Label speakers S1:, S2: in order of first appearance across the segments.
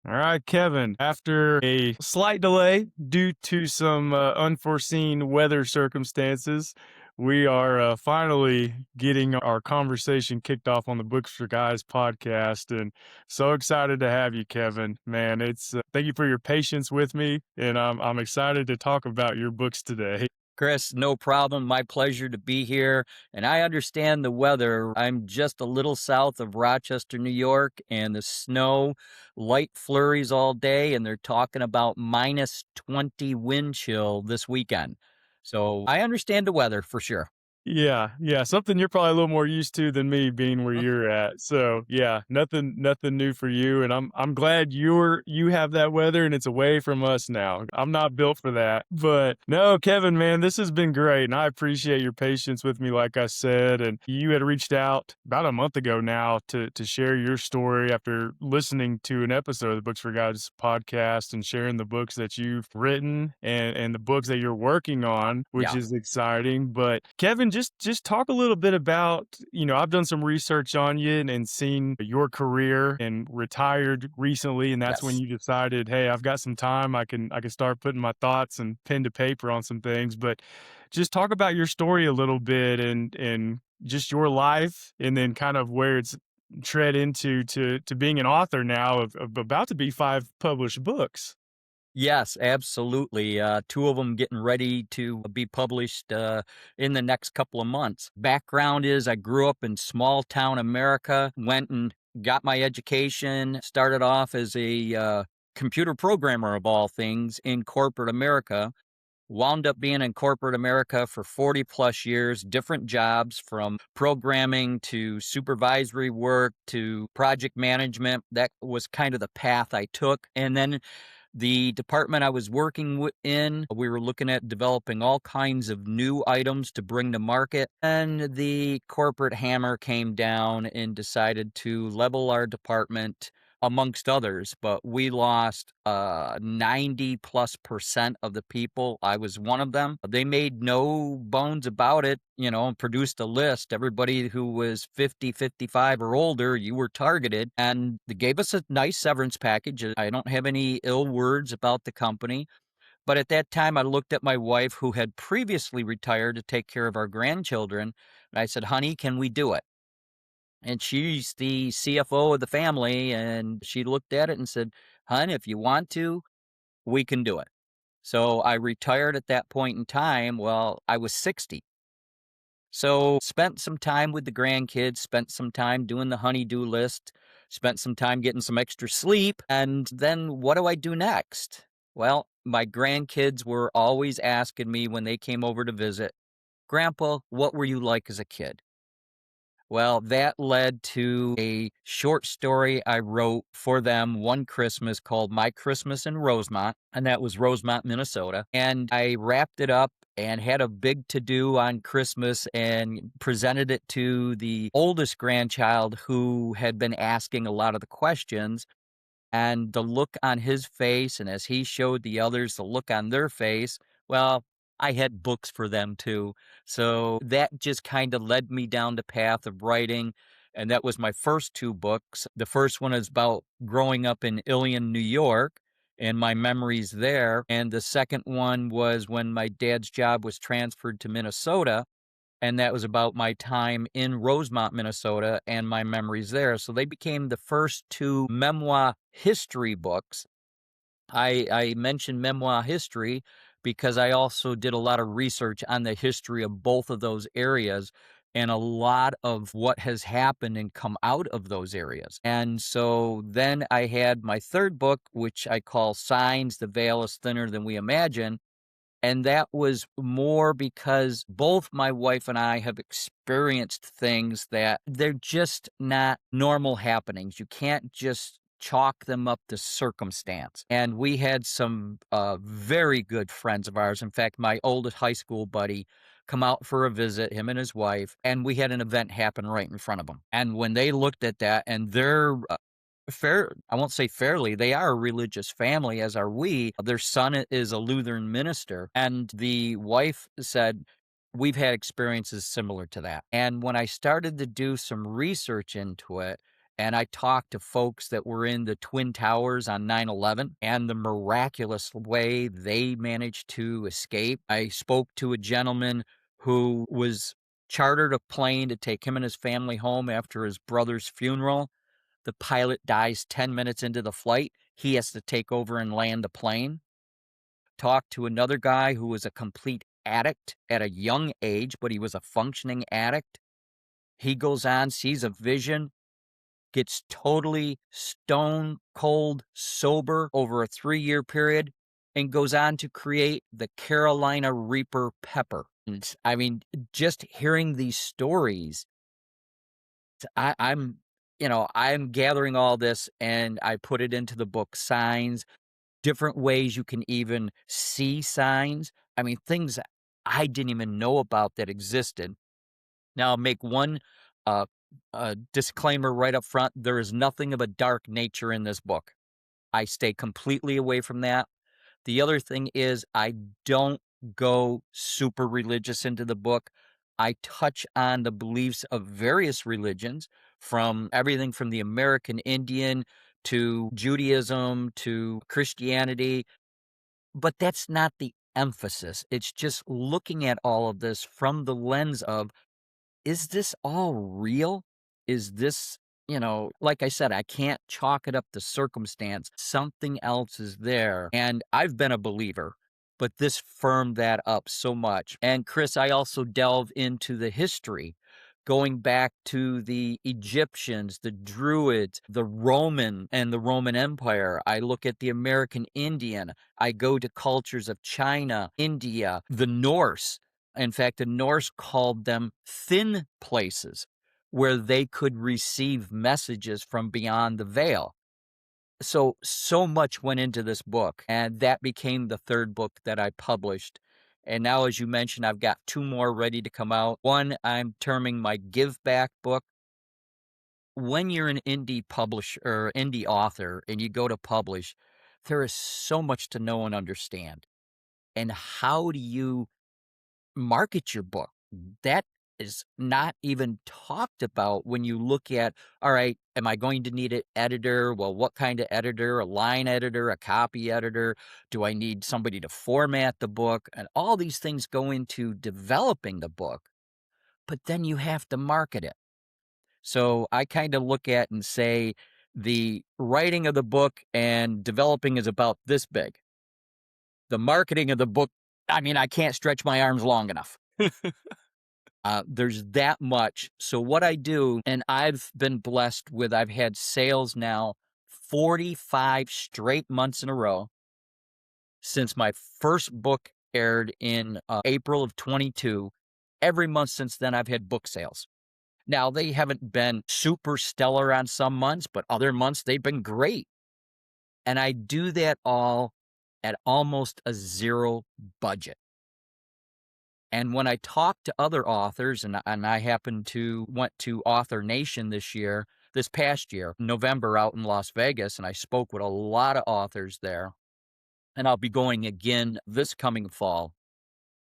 S1: All right, Kevin. After a slight delay due to some unforeseen weather circumstances, we are finally getting our conversation kicked off on the Books for Guys podcast. And so excited to have you, Kevin. Man, it's thank you for your patience with me. And I'm excited to talk about your books today.
S2: Chris, no problem. My pleasure to be here. And I understand the weather. I'm just a little south of Rochester, New York, and the snow, light flurries all day, and they're talking about minus 20 wind chill this weekend. So I understand the weather for sure.
S1: Yeah, something you're probably a little more used to than me being where
S2: Huh?
S1: you're at. So, yeah, nothing new for you, and I'm glad you have that weather and it's away from us now. I'm not built for that. But no, Kevin, man, this has been great, and I appreciate your patience with me like I said, and you had reached out about a month ago now to share your story after listening to an episode of the Books for Guys podcast and sharing the books that you've written and the books that you're working on, which
S2: Yeah.
S1: is exciting. But Kevin, just talk a little bit about, I've done some research on you and seen your career and retired recently, and that's when
S2: Yes.
S1: you decided, hey, I've got some time, I can start putting my thoughts and pen to paper on some things. But just talk about your story a little bit and just your life, and then kind of where it's tread into to being an author now of about to be 5 published books.
S2: Yes, absolutely. Two of them getting ready to be published in the next couple of months. Background is I grew up in small town America, went and got my education, started off as a computer programmer of all things in corporate America. Wound up being in corporate America for 40 plus years, different jobs from programming to supervisory work to project management. That was kind of the path I took. And then the department I was working in, we were looking at developing all kinds of new items to bring to market. And the corporate hammer came down and decided to level our department amongst others, but we lost 90+% of the people. I was one of them. They made no bones about it, and produced a list. Everybody who was 50, 55 or older, you were targeted, and they gave us a nice severance package. I don't have any ill words about the company. But at that time, I looked at my wife, who had previously retired to take care of our grandchildren. And I said, honey, can we do it? And she's the CFO of the family, and she looked at it and said, "Hun, if you want to, we can do it." So I retired at that point in time. Well, I was 60. So spent some time with the grandkids, spent some time doing the honey-do list, spent some time getting some extra sleep. And then what do I do next? Well, my grandkids were always asking me when they came over to visit, "Grandpa, what were you like as a kid?" Well, that led to a short story I wrote for them one Christmas called My Christmas in Rosemont, and that was Rosemont, Minnesota. And I wrapped it up and had a big to do on Christmas and presented it to the oldest grandchild who had been asking a lot of the questions. And the look on his face, and as he showed the others the look on their face, well, I had books for them too. So that just kind of led me down the path of writing. And that was my first two books. The first one is about growing up in Ilion, New York, and my memories there. And the second one was when my dad's job was transferred to Minnesota, and that was about my time in Rosemont, Minnesota, and my memories there. So they became the first two memoir history books. I mentioned memoir history because I also did a lot of research on the history of both of those areas and a lot of what has happened and come out of those areas. And so then I had my third book, which I call Signs: The Veil is Thinner Than We Imagine. And that was more because both my wife and I have experienced things that they're just not normal happenings. You can't just chalk them up to circumstance. And we had some very good friends of ours. In fact, my oldest high school buddy come out for a visit, him and his wife, and we had an event happen right in front of them. And when they looked at that, and they're I won't say fairly, they are a religious family, as are we. Their son is a Lutheran minister, and the wife said, we've had experiences similar to that. And when I started to do some research into it And I talked to folks that were in the Twin Towers on 9/11 and the miraculous way they managed to escape. I spoke to a gentleman who was chartered a plane to take him and his family home after his brother's funeral. The pilot dies 10 minutes into the flight. He has to take over and land the plane. Talked to another guy who was a complete addict at a young age, but he was a functioning addict. He goes on, sees a vision, gets totally stone cold sober over a 3-year period, and goes on to create the Carolina Reaper pepper. And I mean, just hearing these stories, I'm, I'm gathering all this and I put it into the book Signs, different ways you can even see signs. I mean, things I didn't even know about that existed. Now, I'll make one uh, disclaimer right up front. There is nothing of a dark nature in this book. I stay completely away from that. The other thing is, I don't go super religious into the book. I touch on the beliefs of various religions, from everything from the American Indian to Judaism to Christianity, but that's not the emphasis. It's just looking at all of this from the lens of, is this all real? Is this, like I said, I can't chalk it up to circumstance. Something else is there. And I've been a believer, but this firmed that up so much. And Chris, I also delve into the history, going back to the Egyptians, the Druids, the Roman and the Roman Empire. I look at the American Indian. I go to cultures of China, India, the Norse. In fact, the Norse called them thin places where they could receive messages from beyond the veil. So much went into this book, and that became the third book that I published. And now, as you mentioned, I've got 2 more ready to come out. One I'm terming my Give Back book. When you're an indie publisher or indie author and you go to publish, there is so much to know and understand. And how do you market your book? That is not even talked about when you look at, all right, am I going to need an editor? Well, what kind of editor? A line editor, a copy editor? Do I need somebody to format the book? And all these things go into developing the book, but then you have to market it. So I kind of look at and say the writing of the book and developing is about this big. The marketing of the book, I mean, I can't stretch my arms long enough. There's that much. So what I do, and I've been blessed with, I've had sales now 45 straight months in a row since my first book aired in April of 22. Every month since then, I've had book sales. Now, they haven't been super stellar on some months, but other months they've been great. And I do that all at almost a zero budget. And when I talk to other authors, and I happen to went to Author Nation this past year, November, out in Las Vegas, and I spoke with a lot of authors there, and I'll be going again this coming fall.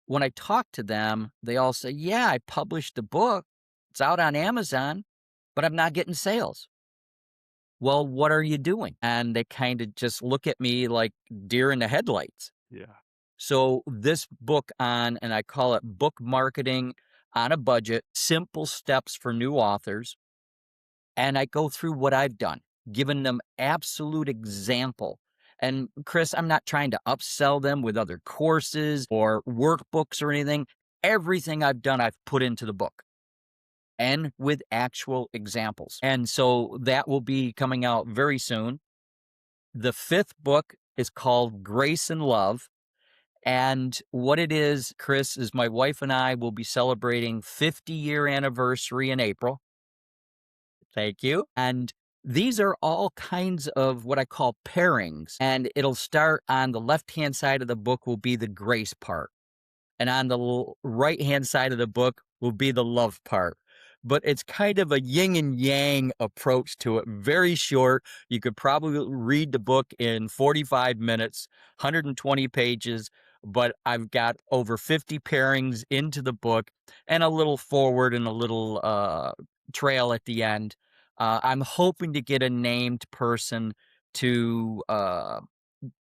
S2: When I talk to them, they all say, yeah, I published a book. It's out on Amazon, but I'm not getting sales. Well, what are you doing? And they kind of just look at me like deer in the headlights.
S1: Yeah.
S2: So this book and I call it Book Marketing on a Budget, Simple Steps for New Authors. And I go through what I've done, giving them absolute example. And Chris, I'm not trying to upsell them with other courses or workbooks or anything. Everything I've done, I've put into the book and with actual examples. And so that will be coming out very soon. The 5th book is called Grace and Love. And what it is, Chris, is my wife and I will be celebrating 50-year anniversary in April. Thank you. And these are all kinds of what I call pairings. And it'll start on the left-hand side of the book will be the grace part. And on the right-hand side of the book will be the love part. But it's kind of a yin and yang approach to it. Very short. You could probably read the book in 45 minutes, 120 pages, but I've got over 50 pairings into the book and a little forward and a little trail at the end. I'm hoping to get a named person to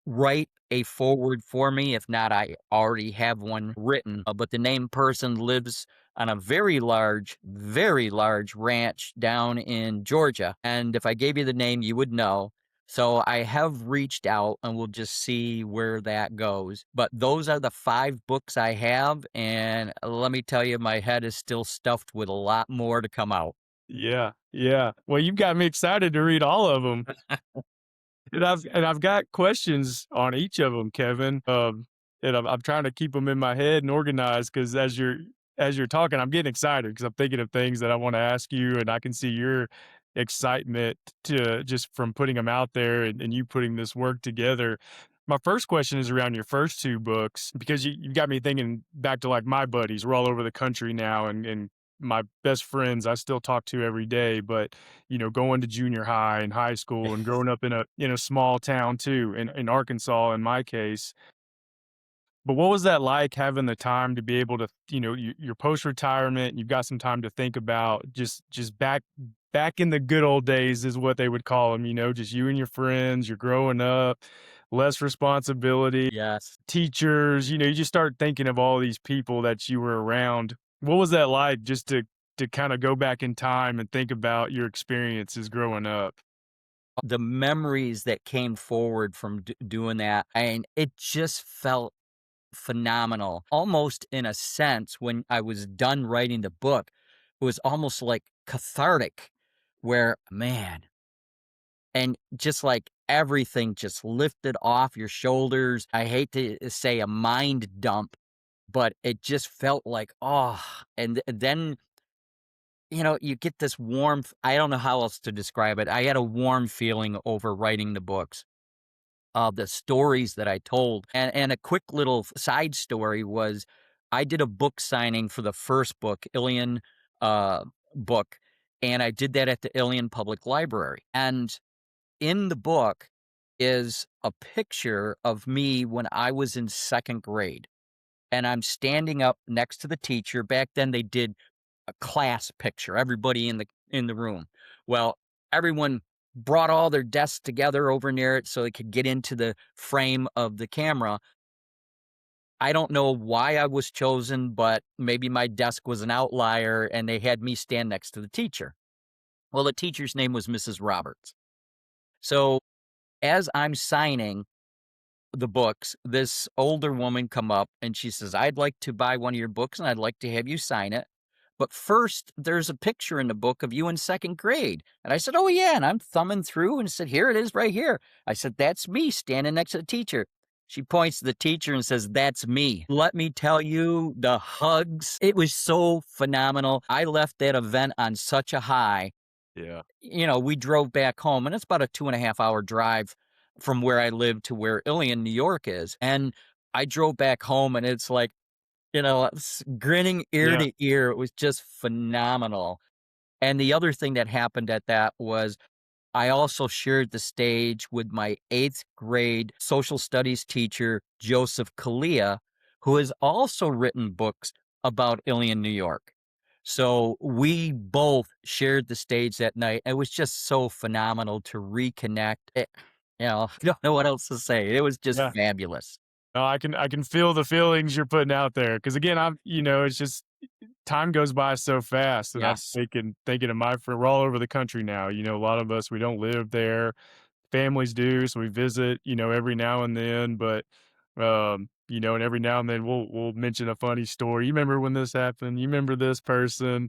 S2: write a forward for me. If not, I already have one written. But the named person lives on a very large ranch down in Georgia. And if I gave you the name, you would know. So I have reached out and we'll just see where that goes. But those are the 5 books I have. And let me tell you, my head is still stuffed with a lot more to come out.
S1: Yeah, yeah. Well, you've got me excited to read all of them. And I've got questions on each of them, Kevin. And I'm trying to keep them in my head and organized because as you're talking, I'm getting excited because I'm thinking of things that I want to ask you, and I can see your excitement to just from putting them out there and you putting this work together. My first question is around your first 2 books because you got me thinking back to like my buddies. We're all over the country now, and my best friends I still talk to every day, but going to junior high and high school and growing up in a small town too, in Arkansas in my case. But what was that like having the time to be able to, you're post retirement, you've got some time to think about just back in the good old days is what they would call them, just you and your friends, you're growing up, less responsibility,
S2: Yes.
S1: teachers, you just start thinking of all these people that you were around. What was that like just to kind of go back in time and think about your experiences growing up?
S2: The memories that came forward from doing that, and it just felt phenomenal. Almost in a sense, when I was done writing the book, it was almost like cathartic, where, man, and just like everything just lifted off your shoulders. I hate to say a mind dump, but it just felt like, oh, and then, you get this warmth. I don't know how else to describe it. I had a warm feeling over writing the books. The stories that I told. And a quick little side story was I did a book signing for the first book, Ilian book, and I did that at the Ilian Public Library. And in the book is a picture of me when I was in second grade. And I'm standing up next to the teacher. Back then they did a class picture, everybody in the room. Well, everyone brought all their desks together over near it so they could get into the frame of the camera. I don't know why I was chosen, but maybe my desk was an outlier and they had me stand next to the teacher. Well, the teacher's name was Mrs. Roberts. So as I'm signing the books, this older woman come up and she says, "I'd like to buy one of your books and I'd like to have you sign it. But first, there's a picture in the book of you in second grade." And I said, "Oh, yeah." And I'm thumbing through and said, "Here it is right here." I said, "That's me standing next to the teacher." She points to the teacher and says, "That's me." Let me tell you, the hugs, it was so phenomenal. I left that event on such a high.
S1: Yeah.
S2: We drove back home, and it's about a 2.5 hour drive from where I live to where Ilion, New York is. And I drove back home, and it's like, grinning ear
S1: Yeah.
S2: to ear. It was just phenomenal. And the other thing that happened at that was I also shared the stage with my 8th grade social studies teacher, Joseph Kalia, who has also written books about Ilion, New York. So we both shared the stage that night. It was just so phenomenal to reconnect. I don't know what else to say. It was just
S1: Yeah.
S2: fabulous.
S1: No, I can feel the feelings you're putting out there. Cause again, it's just time goes by so fast, and I'm
S2: Yes.
S1: thinking of my friend. We're all over the country now. A lot of us, we don't live there. Families do, so we visit, every now and then. But and every now and then we'll mention a funny story. You remember when this happened? You remember this person?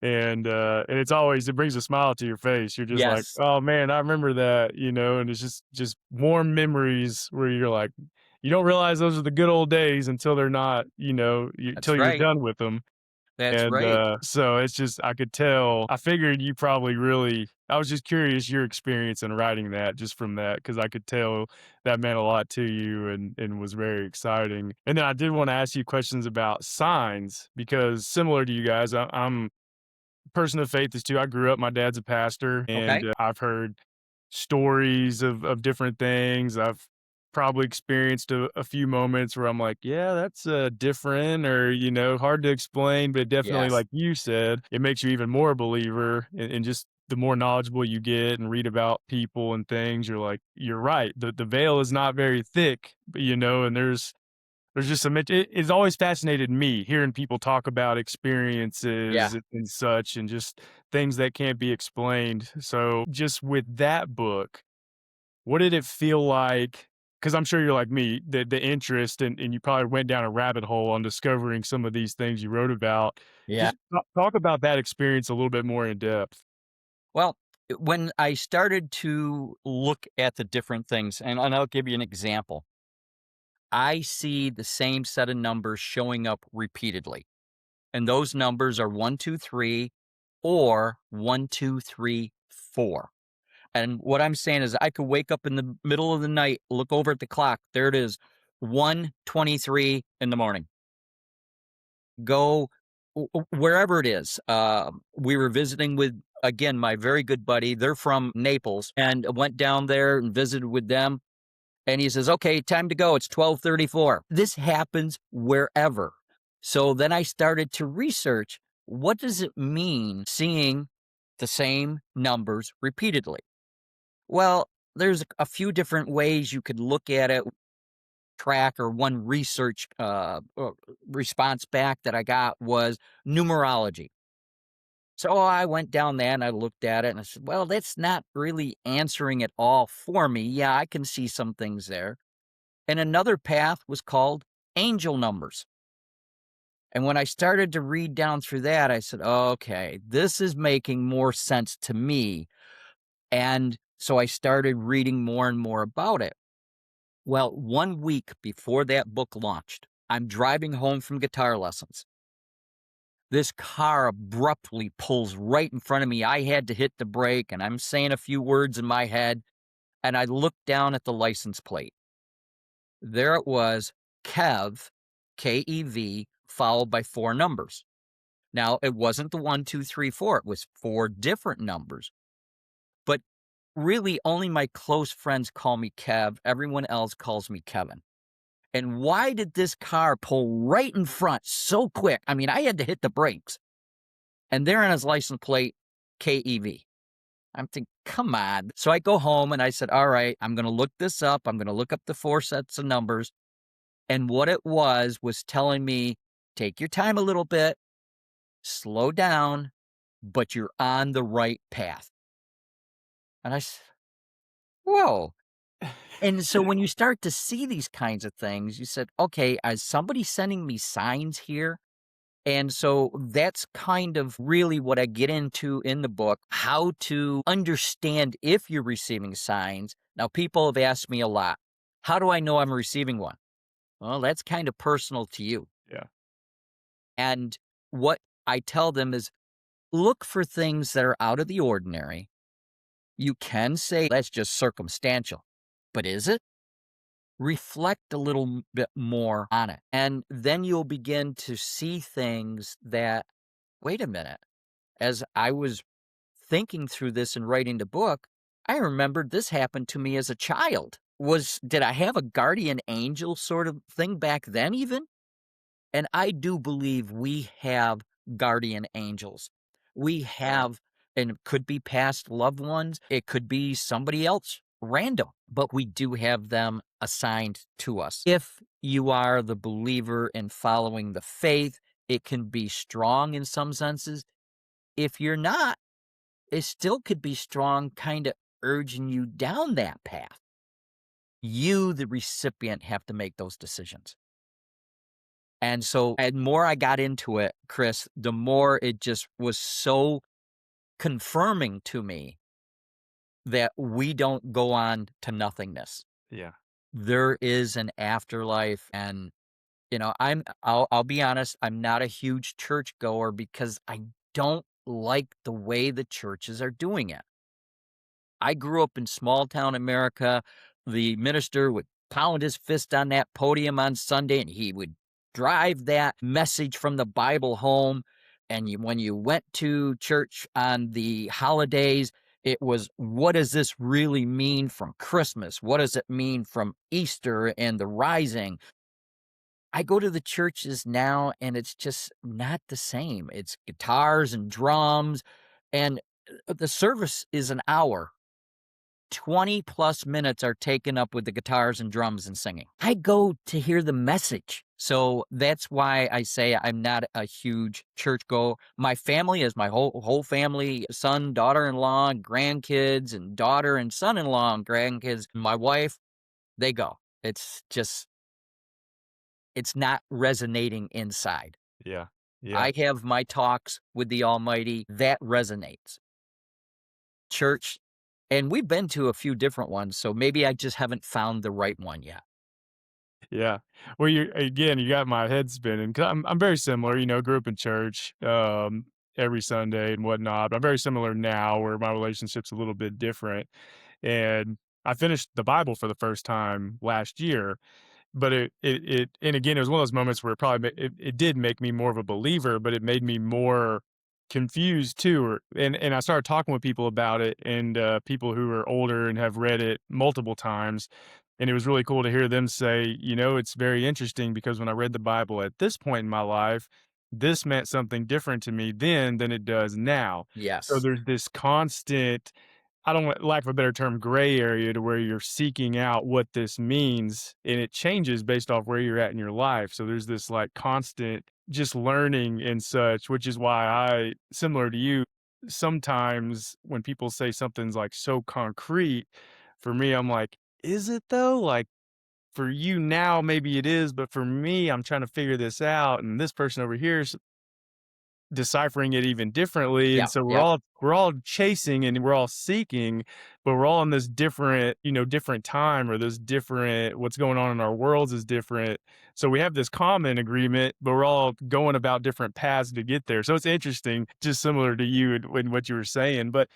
S1: And it brings a smile to your face. You're just like,
S2: Yes.
S1: oh man, I remember that, and it's just warm memories where you're like, you don't realize those are the good old days until they're not,
S2: That's
S1: until you're
S2: right.
S1: done with them.
S2: That's
S1: And,
S2: right.
S1: so it's just I could tell. I figured you probably really I was just curious your experience in writing that just from that because I could tell that meant a lot to you and was very exciting. And then I did wanna ask you questions about signs because similar to you guys, I'm a person of faith is too. I grew up, my dad's a pastor, and,
S2: Okay.
S1: I've heard stories of different things. I've probably experienced a few moments where I'm like, "Yeah, that's, different," or, hard to explain, but definitely
S2: Yes.
S1: like you said, it makes you even more a believer in just the more knowledgeable you get and read about people and things, you're like, you're right. The veil is not very thick, and there's just some it's always fascinated me hearing people talk about
S2: Yeah.
S1: experiences and such and just things that can't be explained. So, just with that book, what did it feel like? Because I'm sure you're like me, the interest and you probably went down a rabbit hole on discovering some of these things you wrote about.
S2: Yeah.
S1: Just talk about that experience a little bit more in depth.
S2: Well, when I started to look at the different things, and I'll give you an example, I see the same set of numbers showing up repeatedly. And those numbers are 1, 2, 3, or 1, 2, 3, 4. And what I'm saying is I could wake up in the middle of the night, look over at the clock. There it is, 1:23 in the morning. Go wherever it is. We were visiting with, again, my very good buddy. They're from Naples, and went down there and visited with them. And he says, "Okay, time to go. It's 12:34." This happens wherever. So then I started to research, what does it mean seeing the same numbers repeatedly? Well, there's a few different ways you could look at it. Track, or one research response back that I got was numerology. So I went down there and I looked at it and I said, well, that's not really answering it all for me. Yeah, I can see some things there. And another path was called angel numbers. And when I started to read down through that, I said, okay, this is making more sense to me. And so I started reading more and more about it. Well, 1 week before that book launched, I'm driving home from guitar lessons. This car abruptly pulls right in front of me. I had to hit the brake, and I'm saying a few words in my head, and I looked down at the license plate. There it was, Kev, Kev, followed by 4 numbers. Now, it wasn't the 1, 2, 3, 4. It was 4 different numbers. But really, only my close friends call me Kev. Everyone else calls me Kevin. And why did this car pull right in front so quick? I mean, I had to hit the brakes. And there on his license plate, KEV. I'm thinking, come on. So I go home and I said, all right, I'm going to look this up. I'm going to look up the 4 sets of numbers. And what it was telling me, take your time a little bit, slow down, but you're on the right path. And I said, whoa. And so when you start to see these kinds of things, you said, okay, is somebody sending me signs here? And so that's kind of really what I get into in the book, how to understand if you're receiving signs. Now, people have asked me a lot, how do I know I'm receiving one? Well, that's kind of personal to you.
S1: Yeah.
S2: And what I tell them is, look for things that are out of the ordinary. You can say that's just circumstantial, but is it? Reflect a little bit more on it. And then you'll begin to see things that, wait a minute, as I was thinking through this and writing the book, I remembered this happened to me as a child. Did I have a guardian angel sort of thing back then even? And I do believe we have guardian angels. We have, and it could be past loved ones, it could be somebody else random, but we do have them assigned to us. If you are the believer in following the faith, it can be strong in some senses. If you're not, it still could be strong, kind of urging you down that path. You, the recipient, have to make those decisions. And so, and more I got into it, Chris, the more it just was so confirming to me that we don't go on to nothingness.
S1: Yeah.
S2: There is an afterlife, and I'll be honest, I'm not a huge church goer because I don't like the way the churches are doing it. I grew up in small town America. The minister would pound his fist on that podium on Sunday, and he would drive that message from the Bible home. And when you went to church on the holidays, it was, what does this really mean from Christmas? What does it mean from Easter and the rising? I go to the churches now, and it's just not the same. It's guitars and drums, and The service is an hour. 20 plus minutes are taken up with the guitars and drums and singing. I go to hear the message. So that's why I say I'm not a huge church go. My family is my whole family, son, daughter-in-law, grandkids, and daughter and son-in-law and grandkids. My wife, they go. It's just it's not resonating inside.
S1: Yeah. Yeah.
S2: I have my talks with the Almighty that resonates. Church, and we've been to a few different ones, so maybe I just haven't found the right one yet.
S1: Yeah. Well, you again, you got my head spinning 'cause I'm very similar, grew up in church, every Sunday and whatnot. But I'm very similar now where my relationship's a little bit different. And I finished the Bible for the first time last year. But and again, it was one of those moments where it probably it did make me more of a believer, but it made me more confused too. And I started talking with people about it, and people who are older and have read it multiple times. And it was really cool to hear them say, it's very interesting because when I read the Bible at this point in my life, this meant something different to me then than it does now. So
S2: Yes.
S1: there's this constant, I don't want lack of a better term, gray area to where you're seeking out what this means, and it changes based off where you're at in your life. So there's this like constant just learning and such, which is why similar to you, sometimes when people say something's like so concrete, for me, I'm like, is it though? Like for you now, maybe it is, but for me, I'm trying to figure this out. And this person over here deciphering it even differently, and
S2: Yep,
S1: so
S2: yep,
S1: we're all chasing and we're all seeking, but we're all in this different, different time, or this different, what's going on in our worlds is different. So we have this common agreement, but we're all going about different paths to get there. So it's interesting, just similar to you and what you were saying. But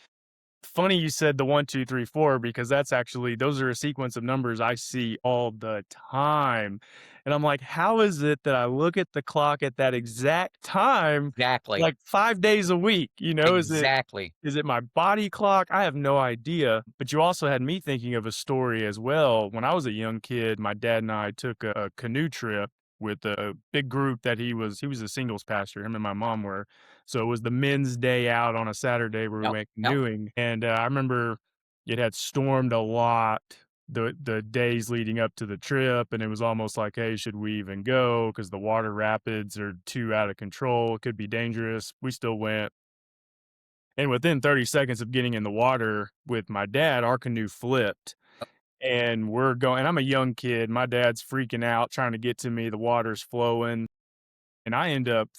S1: funny you said the 1, 2, 3, 4 because those are a sequence of numbers I see all the time. And I'm like, how is it that I look at the clock at that exact time,
S2: exactly,
S1: like 5 days a week?
S2: exactly.
S1: Is it my body clock? I have no idea. But you also had me thinking of a story as well. When I was a young kid, my dad and I took a canoe trip with a big group that he was a singles pastor, him and my mom were. So it was the men's day out on a Saturday where we
S2: Yep,
S1: went
S2: yep,
S1: canoeing. And I remember it had stormed a lot the days leading up to the trip, and it was almost like, hey, should we even go? Because the water rapids are too out of control. It could be dangerous. We still went. And within 30 seconds of getting in the water with my dad, our canoe flipped. And we're going, I'm a young kid. My dad's freaking out, trying to get to me. The water's flowing. And I end up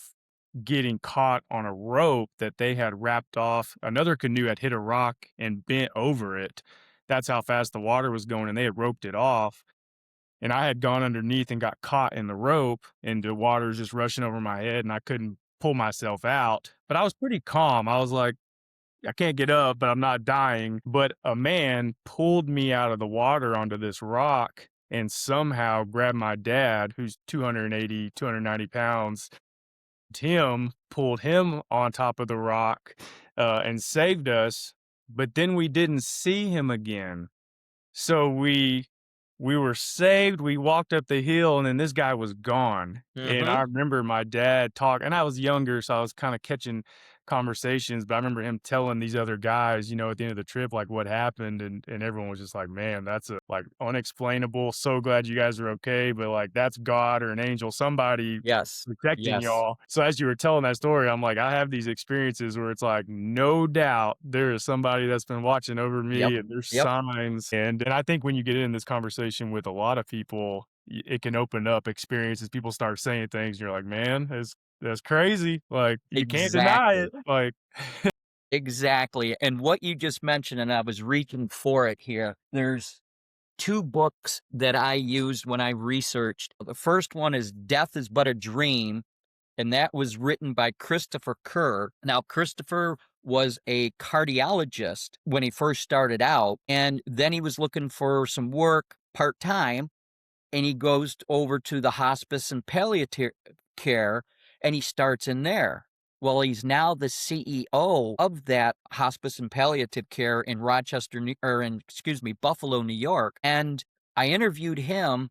S1: getting caught on a rope that they had wrapped off. Another canoe had hit a rock and bent over it. That's how fast the water was going. And they had roped it off. And I had gone underneath and got caught in the rope, and the water was just rushing over my head, and I couldn't pull myself out. But I was pretty calm. I was like, I can't get up, but I'm not dying. But a man pulled me out of the water onto this rock and somehow grabbed my dad, who's 280, 290 pounds. Tim pulled him on top of the rock and saved us. But then we didn't see him again. So we were saved, we walked up the hill, and then this guy was gone, and I
S2: mhm,
S1: remember my dad talk and I was younger, so I was kinda catching conversations, but I remember him telling these other guys, at the end of the trip, like, what happened, and everyone was just like, "Man, that's like, unexplainable, so glad you guys are okay, but, like, that's God or an angel, somebody
S2: yes,
S1: protecting
S2: yes,
S1: y'all." So as you were telling that story, I'm like, I have these experiences where it's like, no doubt there is somebody that's been watching over
S2: yep,
S1: me and there's
S2: yep,
S1: signs. And I think when you get in this conversation with a lot of people, it can open up experiences. People start saying things, and you're like, man, that's crazy. Like you can't deny
S2: exactly,
S1: it. Like,
S2: exactly, and what you just mentioned, and I was reaching for it here, there's 2 books that I used when I researched. The first one is Death is But a Dream, and that was written by Christopher Kerr. Now, Christopher was a cardiologist when he first started out, and then he was looking for some work part-time, and he goes over to the hospice and palliative care, and he starts in there. Well, he's now the CEO of that hospice and palliative care in Buffalo, New York. And I interviewed him.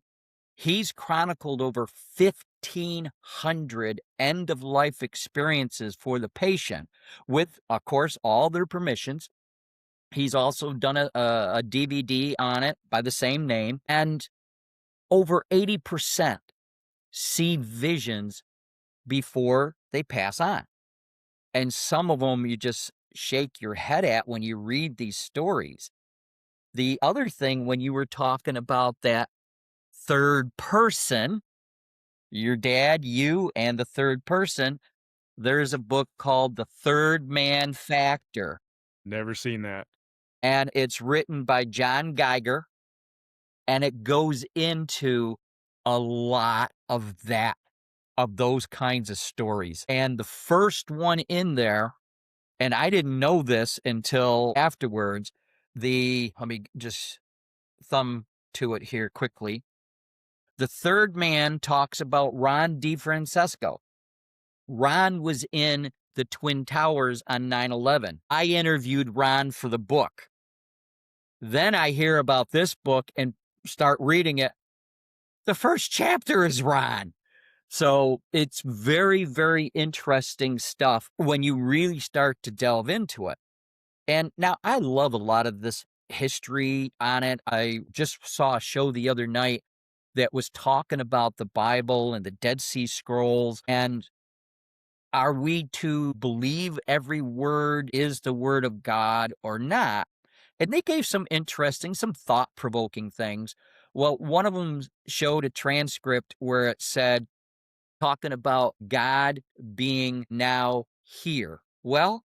S2: He's chronicled over 15 1,600 end of life experiences for the patient with, of course, all their permissions. He's also done a DVD on it by the same name, and over 80% see visions before they pass on. And some of them you just shake your head at when you read these stories. The other thing, when you were talking about that third person, your dad, you, and the third person, there's a book called The Third Man Factor,
S1: Never seen that.
S2: and it's written by John Geiger, and it goes into a lot of those kinds of stories. And the first one in there, and I didn't know this until afterwards, let me just thumb to it here quickly. The third man talks about Ron DeFrancesco. Ron was in the Twin Towers on 9/11. I interviewed Ron for the book. Then I hear about this book and start reading it. The first chapter is Ron. So it's very, very interesting stuff when you really start to delve into it. And now I love a lot of this history on it. I just saw a show the other night that was talking about the Bible and the Dead Sea Scrolls. And are we to believe every word is the word of God or not? And they gave some interesting, some thought provoking things. Well, one of them showed a transcript where it said, talking about God being now here. Well,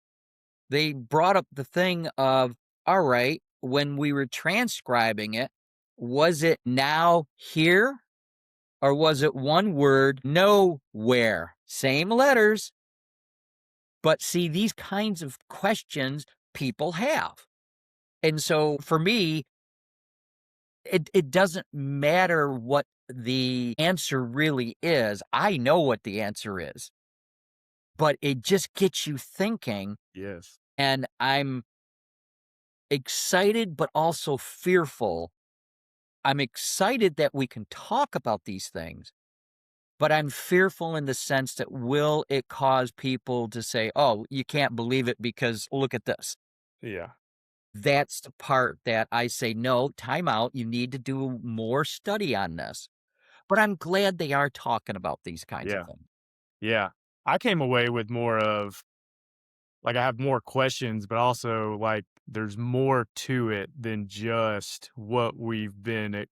S2: they brought up the thing of, all right, when we were transcribing it, was it now here? Or was it one word, nowhere? Same letters. But see, these kinds of questions people have. And so for me, it doesn't matter what the answer really is. I know what the answer is, but it just gets you thinking.
S1: Yes.
S2: And I'm excited, but also fearful. I'm excited that we can talk about these things, but I'm fearful in the sense that will it cause people to say, oh, you can't believe it because look at this.
S1: Yeah.
S2: That's the part that I say, no, time out. You need to do more study on this. But I'm glad they are talking about these kinds of
S1: Yeah.
S2: things.
S1: Yeah. I came away with more of like I have more questions, but also like there's more to it than just what we've been,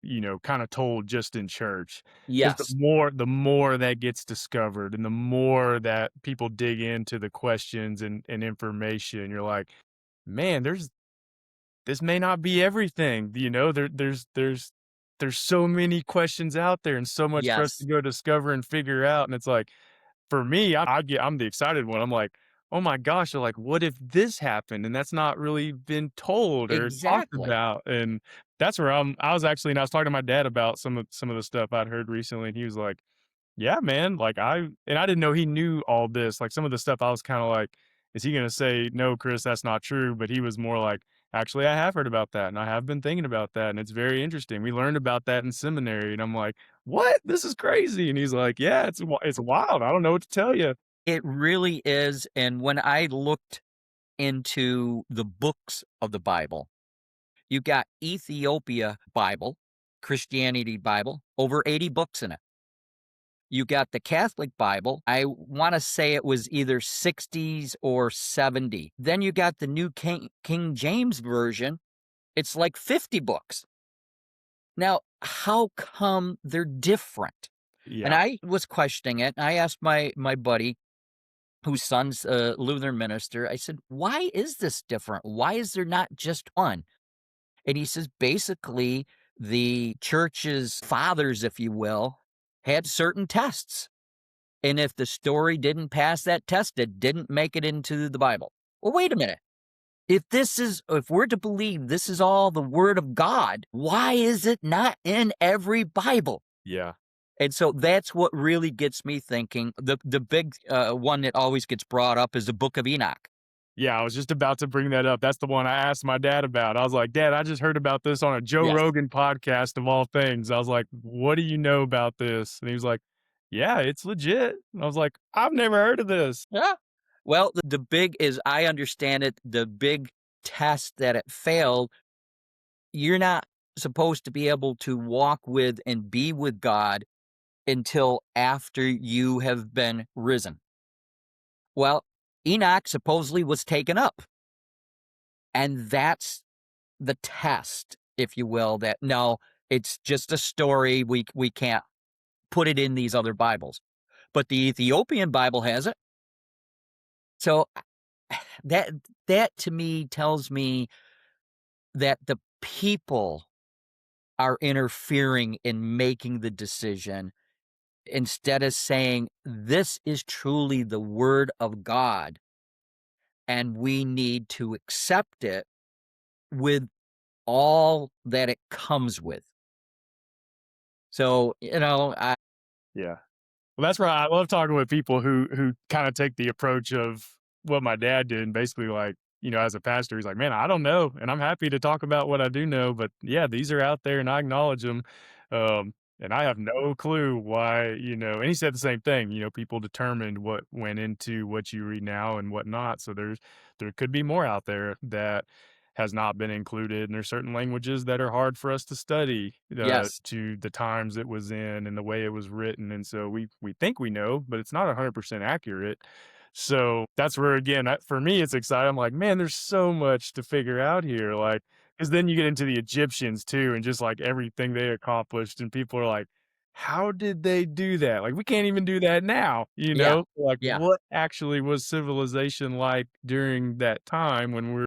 S1: kind of told just in church. Because the
S2: Yes,
S1: more the more that gets discovered and the more that people dig into the questions and information, you're like, man, this may not be everything. There's so many questions out there and so much for us to
S2: yes,
S1: go discover and figure out. And it's like for me, I'm the excited one. I'm like, "Oh my gosh," like, "What if this happened?" And that's not really been told or talked
S2: exactly.
S1: about, and that's where I was actually and I was talking to my dad about some of the stuff I'd heard recently, and he was like, "Yeah, man, like, I didn't know he knew all this, like, some of the stuff I was kinda like, "Is he gonna say, 'No, Chris, that's not true?'" But he was more like, "Actually, I have heard about that, and I have been thinking about that, and it's very interesting. We learned about that in seminary." And I'm like, "What? This is crazy." And he's like, "Yeah, it's wild. I don't know what to tell you."
S2: It really is. And when I looked into the books of the Bible, you got Ethiopia Bible, Christianity Bible, over 80 books in it. You got the Catholic Bible. I want to say it was either 60s or 70. Then you got the New King James Version. It's like 50 books. Now, how come they're different? And
S1: Yeah.
S2: I was questioning it. I asked my buddy, whose son's a Lutheran minister. I said, "Why is this different? Why is there not just one?" And he says, basically, the church's fathers, if you will, had certain tests. And if the story didn't pass that test, it didn't make it into the Bible. Well, wait a minute. If we're to believe this is all the word of God, why is it not in every Bible?
S1: Yeah.
S2: And so that's what really gets me thinking. The big one that always gets brought up is the Book of Enoch.
S1: Yeah, I was just about to bring that up. That's the one I asked my dad about. I was like, "Dad, I just heard about this on a Joe
S2: Yes.
S1: Rogan podcast of all things." I was like, "What do you know about this?" And he was like, yeah, it's legit. And I was like, I've never heard of this.
S2: Yeah. Well, the big is I understand it, the big test that it failed, you're not supposed to be able to walk with and be with God until after you have been risen. Well, Enoch supposedly was taken up, and that's the test, if you will, that no, it's just a story. We can't put it in these other Bibles. But the Ethiopian Bible has it. So that that to me tells me that the people are interfering in making the decision instead of saying this is truly the word of God and we need to accept it with all that it comes with. So, I
S1: Yeah. Well, that's why I love talking with people who kind of take the approach of what my dad did, and basically like, as a pastor, he's like, "Man, I don't know, and I'm happy to talk about what I do know, but yeah, these are out there, and I acknowledge them, and I have no clue why." And he said the same thing. People determined what went into what you read now and whatnot. So there could be more out there that has not been included, and there's certain languages that are hard for us to study,
S2: yes,
S1: to the times it was in and the way it was written, and so we think we know, but it's not 100% accurate. So that's where, again, for me, it's exciting. I'm like, man, there's so much to figure out here, like, because then you get into the Egyptians too, and just like everything they accomplished, and people are like, how did they do that? Like, we can't even do that now,
S2: yeah,
S1: Like,
S2: yeah.
S1: what actually was civilization like during that time when we're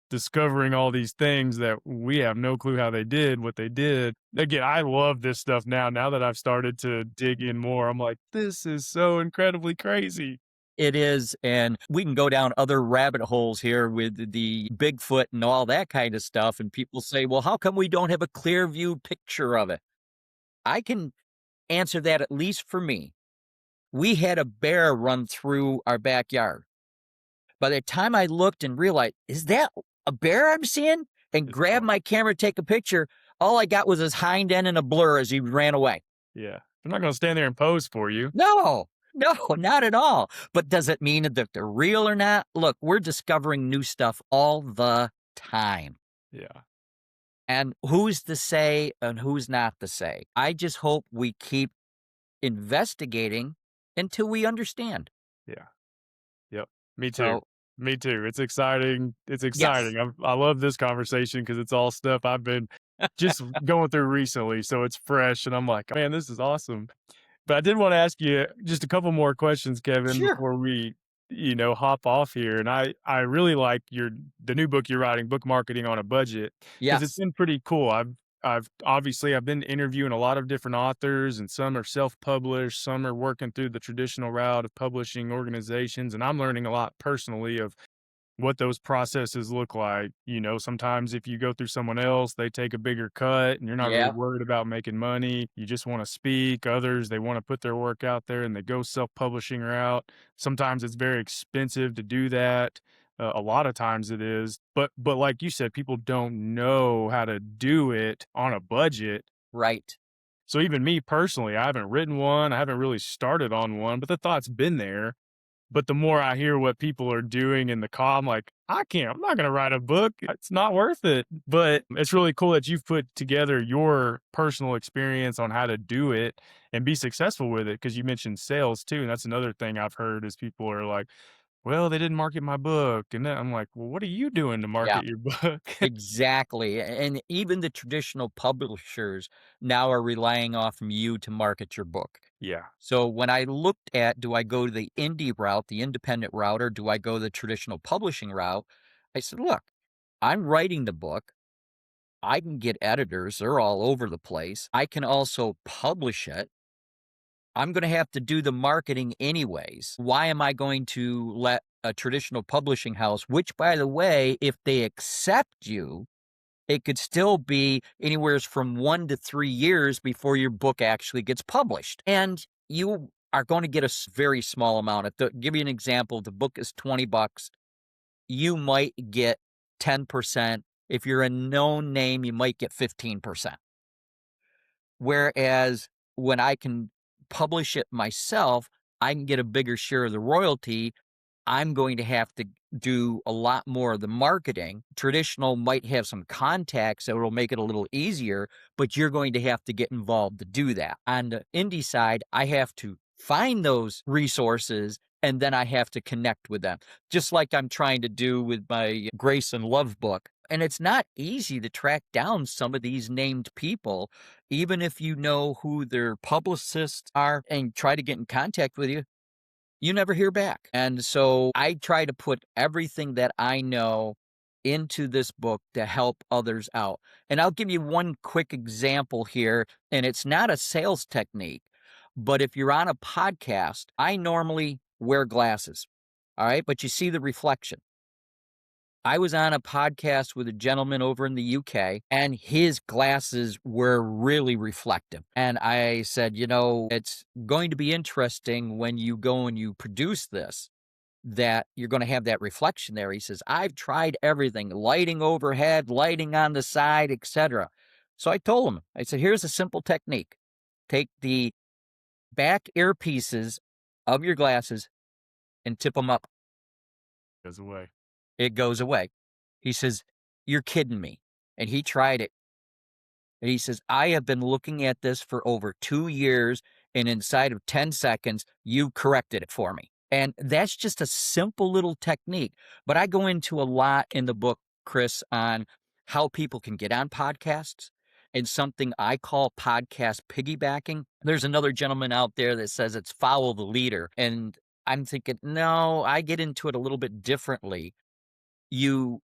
S1: discovering all these things that we have no clue how they did what they did. Again, I love this stuff now. Now that I've started to dig in more, I'm like, this is so incredibly crazy.
S2: It is, and we can go down other rabbit holes here with the Bigfoot and all that kind of stuff, and people say, "Well, how come we don't have a clear view picture of it?" I can answer that at least for me. We had a bear run through our backyard. By the time I looked and realized, "Is that a bear I'm seeing?" and
S1: It's
S2: grabbed
S1: awesome.
S2: my camera to take a picture, all I got was his hind end in a blur as he ran away.
S1: Yeah. I'm not going to stand there and pose for you.
S2: No, no, not at all. But does it mean that they're real or not? Look, we're discovering new stuff all the time.
S1: Yeah.
S2: And who's to say and who's not to say? I just hope we keep investigating until we understand.
S1: Yeah. Yep. Me too.
S2: So,
S1: Me too. It's exciting. It's
S2: yes.
S1: exciting. I love this conversation because it's all stuff I've been just going through recently. So it's fresh. And I'm like, man, this is awesome. But I did want to ask you just a couple more questions, Kevin,
S2: Sure.
S1: before we, hop off here. And I really like the new book you're writing, Book Marketing on a Budget, because it's
S2: Yes.
S1: been pretty cool. I've been interviewing a lot of different authors, and some are self-published, some are working through the traditional route of publishing organizations, and I'm learning a lot personally of what those processes look like. Sometimes if you go through someone else, they take a bigger cut and you're not really
S2: Yeah.
S1: worried about making money. You just want to speak. Others, they want to put their work out there and they go self-publishing route. Sometimes it's very expensive to do that. A lot of times it is. But like you said, people don't know how to do it on a budget.
S2: Right.
S1: So even me personally, I haven't written one. I haven't really started on one, but the thought's been there. But the more I hear what people are doing in the call, I'm like, I'm not going to write a book. It's not worth it. But it's really cool that you've put together your personal experience on how to do it and be successful with it. Cause you mentioned sales too. And that's another thing I've heard is people are like, well, they didn't market my book. And then I'm like, well, what are you doing to
S2: Yeah.
S1: market your book?
S2: Exactly. And even the traditional publishers now are relying off from you to market your book.
S1: Yeah.
S2: So when I looked at, do I go the indie route, the independent route, or do I go the traditional publishing route? I said, look, I'm writing the book. I can get editors. They're all over the place. I can also publish it. I'm going to have to do the marketing anyways. Why am I going to let a traditional publishing house, which by the way, if they accept you, it could still be anywhere from 1 to 3 years before your book actually gets published. And you are going to get a very small amount. Give you an example, the book is $20. You might get 10%. If you're a known name, you might get 15%. Whereas when I can publish it myself, I can get a bigger share of the royalty. I'm going to have to do a lot more of the marketing. Traditional might have some contacts that will make it a little easier, but you're going to have to get involved to do that. On the indie side, I have to find those resources and then I have to connect with them, just like I'm trying to do with my Grace and Love book. And it's not easy to track down some of these named people, even if you know who their publicists are and try to get in contact with you. You never hear back. And so I try to put everything that I know into this book to help others out. And I'll give you one quick example here, and it's not a sales technique, but if you're on a podcast, I normally wear glasses. All right. But you see the reflection. I was on a podcast with a gentleman over in the UK, and his glasses were really reflective. And I said, it's going to be interesting when you go and you produce this, that you're going to have that reflection there. He says, I've tried everything, lighting overhead, lighting on the side, etc. So I told him, I said, here's a simple technique. Take the back earpieces of your glasses and tip them up.
S1: Goes away.
S2: It goes away. He says, you're kidding me. And he tried it. And he says, I have been looking at this for over 2 years, and inside of 10 seconds, you corrected it for me. And that's just a simple little technique. But I go into a lot in the book, Chris, on how people can get on podcasts and something I call podcast piggybacking. There's another gentleman out there that says it's follow the leader. And I'm thinking, no, I get into it a little bit differently. You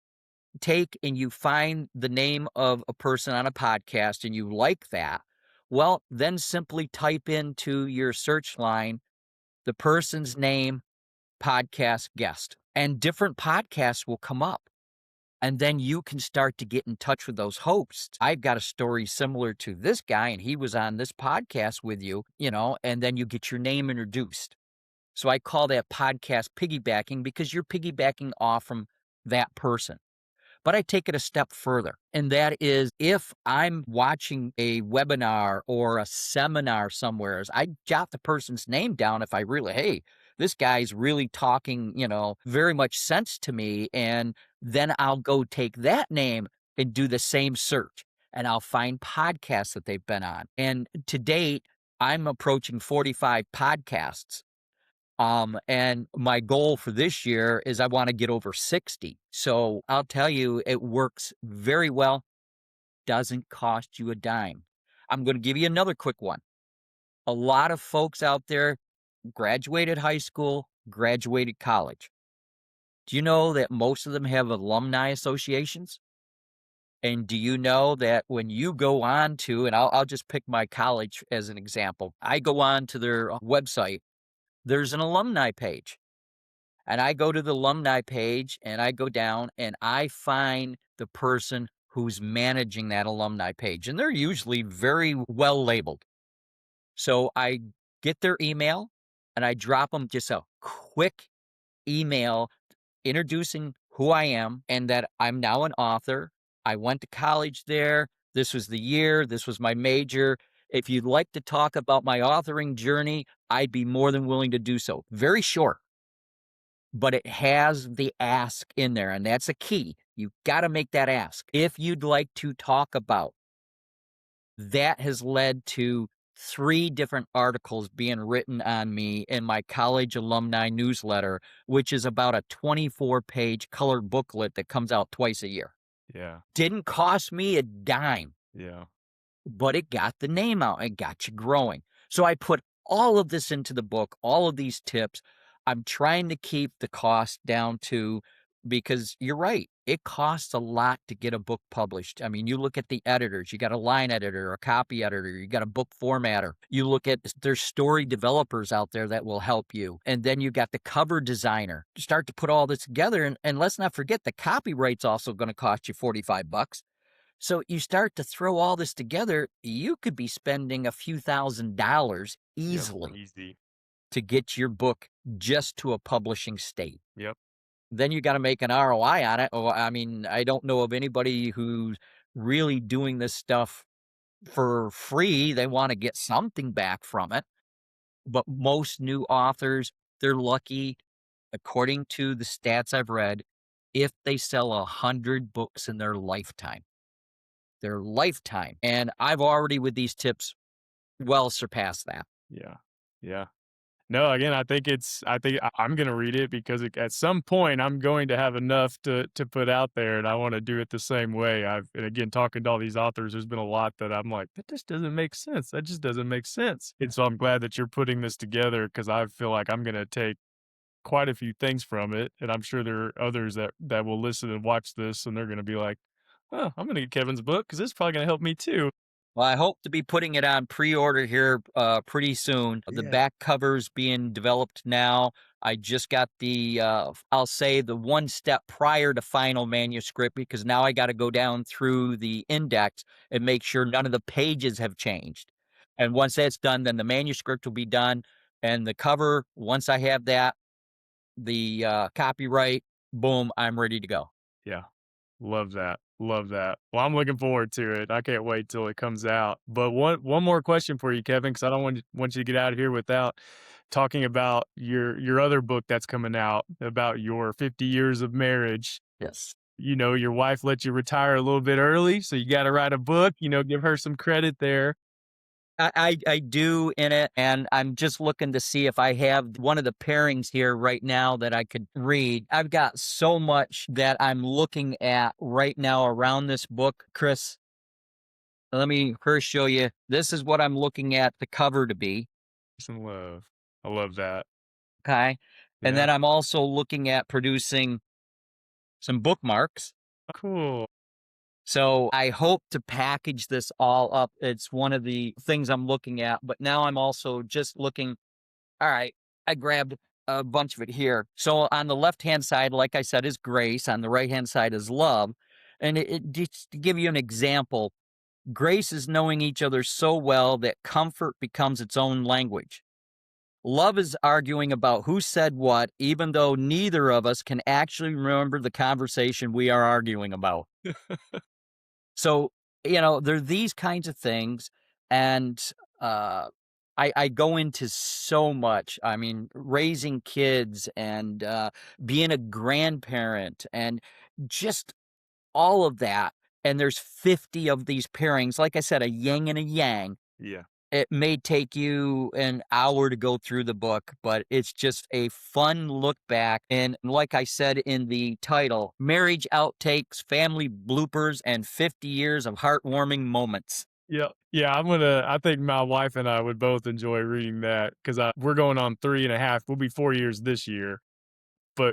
S2: take and you find the name of a person on a podcast and you like that, well, then simply type into your search line the person's name, podcast guest, and different podcasts will come up. And then you can start to get in touch with those hosts. I've got a story similar to this guy, and he was on this podcast with you, and then you get your name introduced. So I call that podcast piggybacking because you're piggybacking off from that person. But I take it a step further, and that is if I'm watching a webinar or a seminar somewhere, I jot the person's name down if I really, hey, this guy's really talking, very much sense to me. And then I'll go take that name and do the same search, and I'll find podcasts that they've been on. And to date, I'm approaching 45 podcasts. And my goal for this year is I want to get over 60. So I'll tell you, it works very well. Doesn't cost you a dime. I'm going to give you another quick one. A lot of folks out there graduated high school, graduated college. Do you know that most of them have alumni associations? And do you know that when you go on to, and I'll just pick my college as an example, I go on to their website, there's an alumni page. And I go to the alumni page and I go down and I find the person who's managing that alumni page. And they're usually very well labeled. So I get their email and I drop them just a quick email introducing who I am and that I'm now an author. I went to college there. This was the year. This was my major. If you'd like to talk about my authoring journey, I'd be more than willing to do so. Very short, but it has the ask in there, and that's a key. You've got to make that ask. If you'd like to talk about, that has led to 3 different articles being written on me in my college alumni newsletter, which is about a 24-page colored booklet that comes out twice a year.
S1: Yeah.
S2: Didn't cost me a dime.
S1: Yeah.
S2: But it got the name out. It got you growing. So I put all of this into the book, all of these tips. I'm trying to keep the cost down to, because you're right, it costs a lot to get a book published. I mean, you look at the editors, you got a line editor, a copy editor, you got a book formatter. You look at, there's story developers out there that will help you. And then you got the cover designer. You start to put all this together. And let's not forget the copyright's also going to cost you $45. So you start to throw all this together, you could be spending a few $1,000s easily
S1: Easy.
S2: to get your book just to a publishing state.
S1: Yep.
S2: Then you got to make an ROI on it. Oh, I mean, I don't know of anybody who's really doing this stuff for free. They want to get something back from it. but most new authors, they're lucky, according to the stats I've read, if they sell 100 books in their lifetime. And I've already, with these tips, well surpassed that.
S1: Yeah. Yeah. No, again, I'm gonna read it because at some point I'm going to have enough to put out there, and I want to do it the same way. And again, talking to all these authors, there's been a lot that I'm like, that just doesn't make sense. That just doesn't make sense. And so I'm glad that you're putting this together because I feel like I'm gonna take quite a few things from it, and I'm sure there are others that will listen and watch this, and they're gonna be like, "Oh, I'm gonna get Kevin's book because it's probably gonna help me too."
S2: Well, I hope to be putting it on pre-order here pretty soon. The
S1: Yeah.
S2: back cover's being developed now. I just got I'll say the one step prior to final manuscript because now I got to go down through the index and make sure none of the pages have changed. And once that's done, then the manuscript will be done. And the cover, once I have that, the copyright, boom, I'm ready to go.
S1: Yeah. Love that. Love that. Well, I'm looking forward to it. I can't wait till it comes out. But one more question for you, Kevin, because I don't want you to get out of here without talking about your other book that's coming out about your 50 years of marriage.
S2: Yes.
S1: You know, your wife let you retire a little bit early, so you got to write a book. Give her some credit there.
S2: I do in it, and I'm just looking to see if I have one of the pairings here right now that I could read. I've got so much that I'm looking at right now around this book, Chris. Let me first show you. This is what I'm looking at the cover to be.
S1: Some love. I love that.
S2: Okay. And
S1: Yeah.
S2: then I'm also looking at producing some bookmarks.
S1: Cool.
S2: So I hope to package this all up. It's one of the things I'm looking at, but now I'm also just looking. All right. I grabbed a bunch of it here. So on the left-hand side, like I said, is grace. On the right-hand side is love. And just to give you an example, grace is knowing each other so well that comfort becomes its own language. Love is arguing about who said what, even though neither of us can actually remember the conversation we are arguing about. So, there are these kinds of things, and uh, I go into so much. I mean, raising kids and being a grandparent and just all of that. And there's 50 of these pairings. Like I said, a yin and a yang.
S1: Yeah.
S2: It may take you an hour to go through the book, but it's just a fun look back. And like I said in the title, marriage outtakes, family bloopers, and 50 years of heartwarming moments.
S1: Yeah. Yeah, I think my wife and I would both enjoy reading that because we're going on 3.5. We'll be 4 years this year.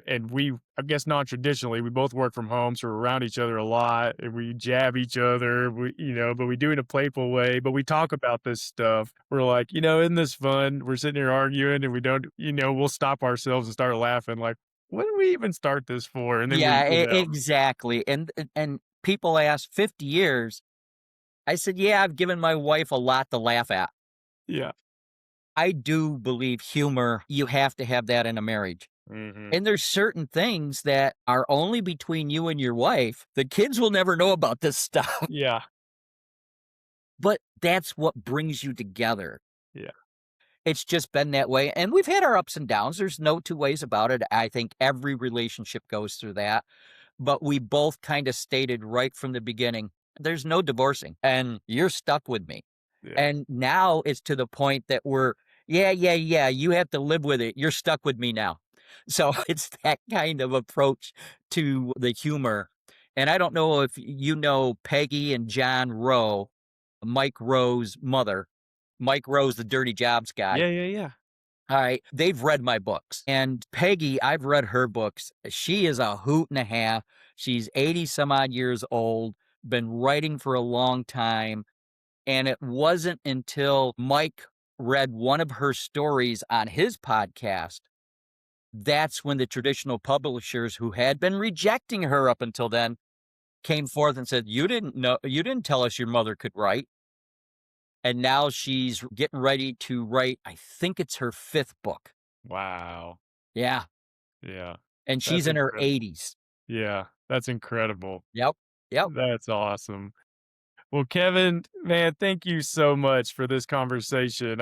S1: And I guess non-traditionally, we both work from home, so we're around each other a lot and we jab each other. But we do it in a playful way. But we talk about this stuff. We're like, isn't this fun? We're sitting here arguing and we don't, we'll stop ourselves and start laughing like, what did we even start this for? And then
S2: Yeah, exactly. And people ask 50 years. I said, yeah, I've given my wife a lot to laugh at.
S1: yeah.
S2: I do believe humor, you have to have that in a marriage.
S1: Hmm.
S2: And there's certain things that are only between you and your wife. The kids will never know about this stuff,
S1: Yeah.
S2: but that's what brings you together.
S1: Yeah.
S2: It's just been that way. And we've had our ups and downs. There's no two ways about it. I think every relationship goes through that. But we both kind of stated right from the beginning there's no divorcing, and you're stuck with me.
S1: Yeah.
S2: And now it's to the point that yeah, you have to live with it. You're stuck with me now. So it's that kind of approach to the humor. And I don't know if you know Peggy and John Rowe, Mike Rowe's mother, Mike Rowe's the Dirty Jobs guy.
S1: Yeah. Yeah. Yeah.
S2: All right. They've read my books. And Peggy, I've read her books. She is a hoot and a half. She's 80 some odd years old, been writing for a long time. And it wasn't until Mike read one of her stories on his podcast, that's when the traditional publishers who had been rejecting her up until then came forth and said, you didn't tell us your mother could write. And now she's getting ready to write, I think it's her fifth book.
S1: Wow.
S2: Yeah.
S1: Yeah.
S2: And
S1: That's
S2: she's in her
S1: incredible.
S2: 80s.
S1: Yeah. That's incredible.
S2: Yep. Yep.
S1: That's awesome. Well, Kevin, man, thank you so much for this conversation.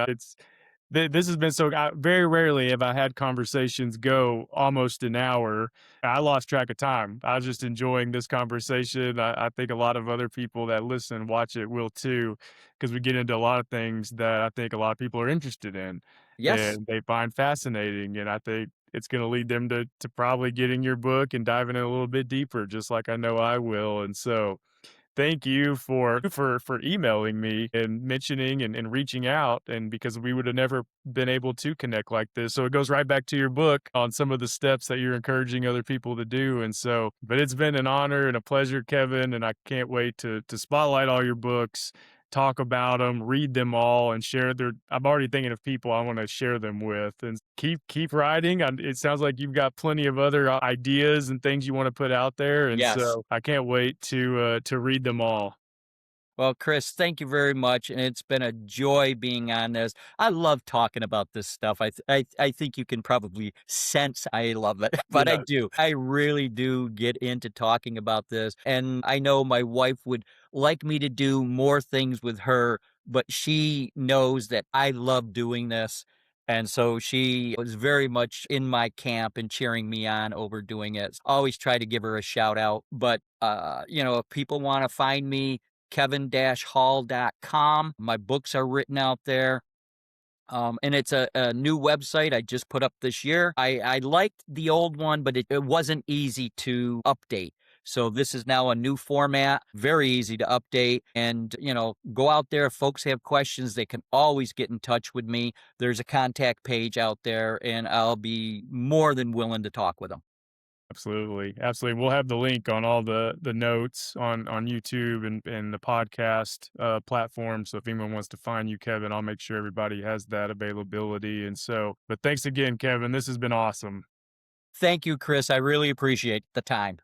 S1: This has been so very rarely have I had conversations go almost an hour. I lost track of time. I was just enjoying this conversation. I think a lot of other people that listen, watch it will too, because we get into a lot of things that I think a lot of people are interested in
S2: Yes.
S1: and they find fascinating. And I think it's going to lead them to probably getting your book and diving in a little bit deeper, just like I know I will. And so, thank you for emailing me and mentioning and reaching out, and because we would have never been able to connect like this. So it goes right back to your book on some of the steps that you're encouraging other people to do. And so, but it's been an honor and a pleasure, Kevin, and I can't wait to spotlight all your books, talk about them, read them all, and share their. I'm already thinking of people I want to share them with, and keep writing. It sounds like you've got plenty of other ideas and things you want to put out there, and
S2: Yes.
S1: so I can't wait to read them all.
S2: Well, Chris, thank you very much, and it's been a joy being on this. I love talking about this stuff. I think you can probably sense I love it, but I
S1: Yes,
S2: do. I really do get into talking about this, and I know my wife would like me to do more things with her, but she knows that I love doing this. And so she was very much in my camp and cheering me on over doing it. Always try to give her a shout out. But, if people want to find me, kevin-hall.com. My books are written out there. And it's a new website I just put up this year. I liked the old one, but it wasn't easy to update. So this is now a new format, very easy to update. And, go out there. If folks have questions, they can always get in touch with me. There's a contact page out there, and I'll be more than willing to talk with them.
S1: absolutely, absolutely. We'll have the link on all the notes on YouTube and the podcast platform. So if anyone wants to find you, Kevin, I'll make sure everybody has that availability. And so, but thanks again, Kevin. This has been awesome.
S2: Thank you, Chris. I really appreciate the time.